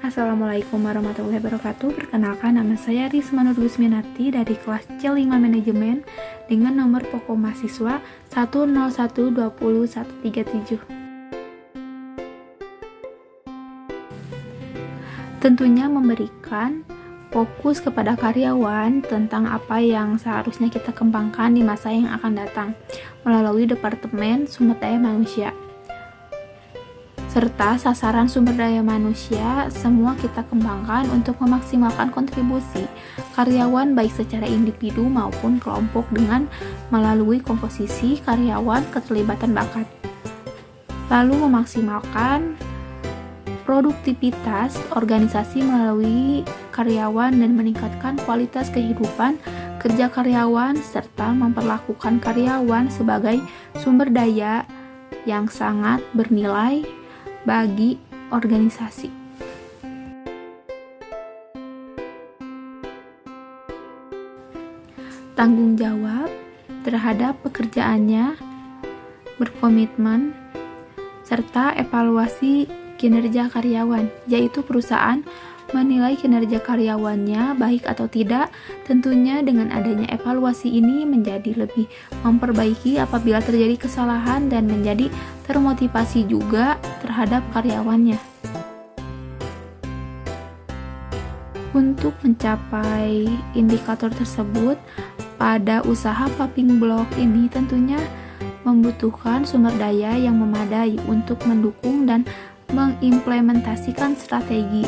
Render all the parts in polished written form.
Assalamualaikum warahmatullahi wabarakatuh. Perkenalkan, nama saya Risma Nurgusminati dari kelas C5 Manajemen dengan nomor pokok mahasiswa 101201137. Tentunya memberikan fokus kepada karyawan tentang apa yang seharusnya kita kembangkan di masa yang akan datang melalui Departemen Sumber Daya Manusia. Serta sasaran sumber daya manusia semua kita kembangkan untuk memaksimalkan kontribusi karyawan baik secara individu maupun kelompok dengan melalui komposisi karyawan keterlibatan bakat. Lalu memaksimalkan produktivitas organisasi melalui karyawan dan meningkatkan kualitas kehidupan kerja karyawan serta memperlakukan karyawan sebagai sumber daya yang sangat bernilai bagi organisasi. Tanggung jawab terhadap pekerjaannya, berkomitmen, serta evaluasi kinerja karyawan, yaitu perusahaan menilai kinerja karyawannya baik atau tidak. Tentunya dengan adanya evaluasi ini menjadi lebih memperbaiki apabila terjadi kesalahan dan menjadi termotivasi juga terhadap karyawannya. Untuk mencapai indikator tersebut, pada usaha paving block ini tentunya membutuhkan sumber daya yang memadai untuk mendukung dan mengimplementasikan strategi,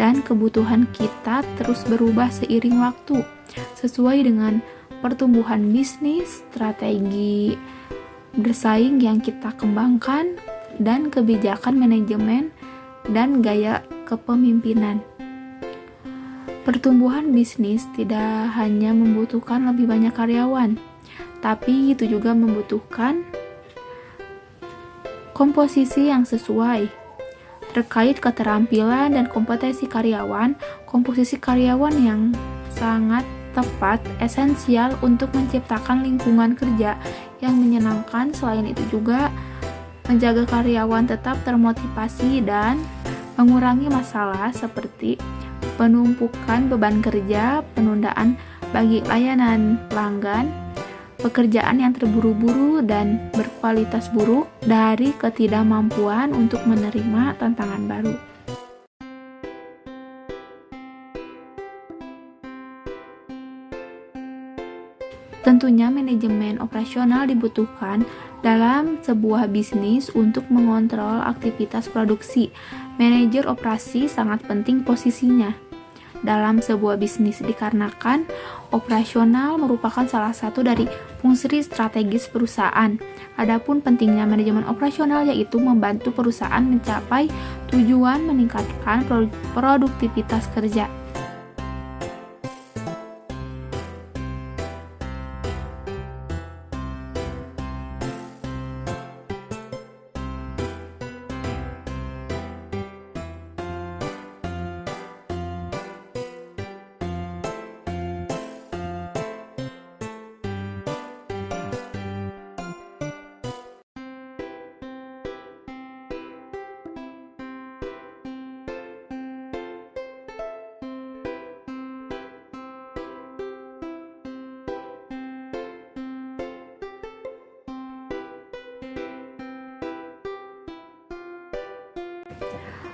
dan kebutuhan kita terus berubah seiring waktu sesuai dengan pertumbuhan bisnis, strategi bersaing yang kita kembangkan, dan kebijakan manajemen dan gaya kepemimpinan. Pertumbuhan bisnis tidak hanya membutuhkan lebih banyak karyawan, tapi itu juga membutuhkan komposisi yang sesuai terkait keterampilan dan kompetensi karyawan. Komposisi karyawan yang sangat tepat esensial untuk menciptakan lingkungan kerja yang menyenangkan. Selain itu juga menjaga karyawan tetap termotivasi dan mengurangi masalah seperti penumpukan beban kerja, penundaan bagi layanan pelanggan, pekerjaan yang terburu-buru dan berkualitas buruk, dari ketidakmampuan untuk menerima tantangan baru. Tentunya manajemen operasional dibutuhkan dalam sebuah bisnis untuk mengontrol aktivitas produksi. Manajer operasi sangat penting posisinya dalam sebuah bisnis dikarenakan operasional merupakan salah satu dari fungsi strategis perusahaan. Adapun pentingnya manajemen operasional yaitu membantu perusahaan mencapai tujuan meningkatkan produktivitas kerja.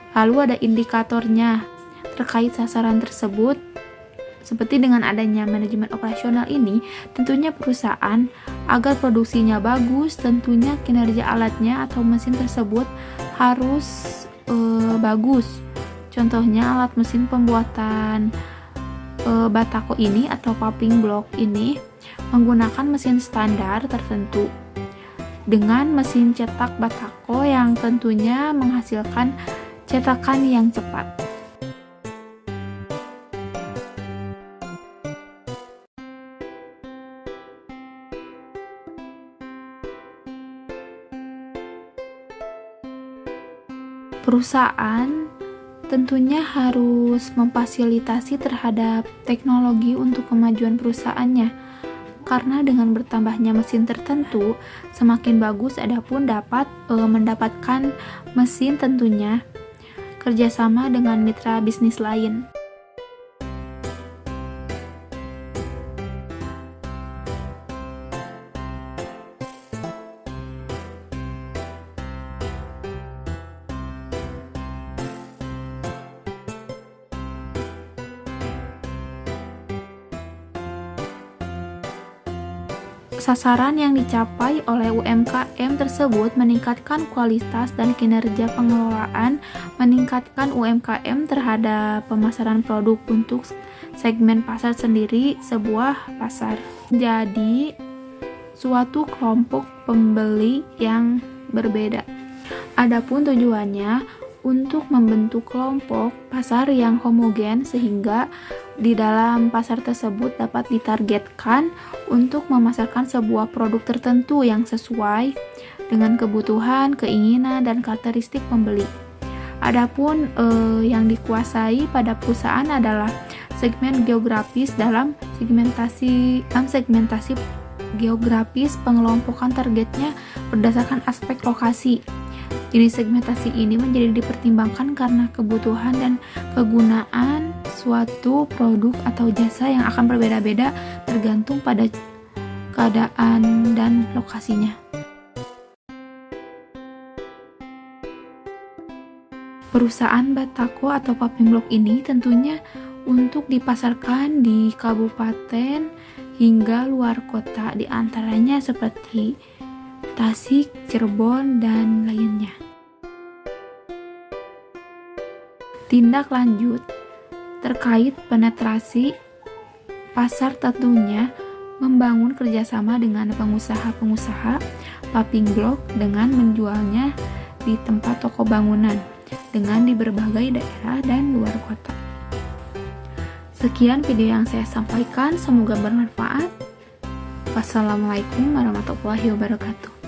Lalu ada indikatornya terkait sasaran tersebut. Seperti dengan adanya manajemen operasional ini, tentunya perusahaan agar produksinya bagus, tentunya kinerja alatnya atau mesin tersebut harus bagus. Contohnya alat mesin pembuatan batako ini atau paving block ini menggunakan mesin standar tertentu dengan mesin cetak batako yang tentunya menghasilkan cetakan yang cepat. Perusahaan tentunya harus memfasilitasi terhadap teknologi untuk kemajuan perusahaannya, karena dengan bertambahnya mesin tertentu semakin bagus adapun dapat mendapatkan mesin tentunya kerjasama dengan mitra bisnis lain. Sasaran yang dicapai oleh UMKM tersebut meningkatkan kualitas dan kinerja pengelolaan, meningkatkan UMKM terhadap pemasaran produk untuk segmen pasar sendiri sebuah pasar. Jadi, suatu kelompok pembeli yang berbeda. Adapun tujuannya untuk membentuk kelompok pasar yang homogen sehingga di dalam pasar tersebut dapat ditargetkan untuk memasarkan sebuah produk tertentu yang sesuai dengan kebutuhan, keinginan, dan karakteristik pembeli. Adapun yang dikuasai pada perusahaan adalah segmen geografis. Dalam segmentasi geografis, pengelompokan targetnya berdasarkan aspek lokasi. Jadi segmentasi ini menjadi dipertimbangkan karena kebutuhan dan kegunaan suatu produk atau jasa yang akan berbeda-beda tergantung pada keadaan dan lokasinya. Perusahaan Batako atau Paping Blok ini tentunya untuk dipasarkan di kabupaten hingga luar kota, di antaranya seperti Tasik, Cirebon, dan lainnya. Tindak lanjut terkait penetrasi pasar tentunya membangun kerjasama dengan pengusaha-pengusaha Paping Blok dengan menjualnya di tempat toko bangunan dengan di berbagai daerah dan luar kota. Sekian video yang saya sampaikan, semoga bermanfaat. Wassalamualaikum warahmatullahi wabarakatuh.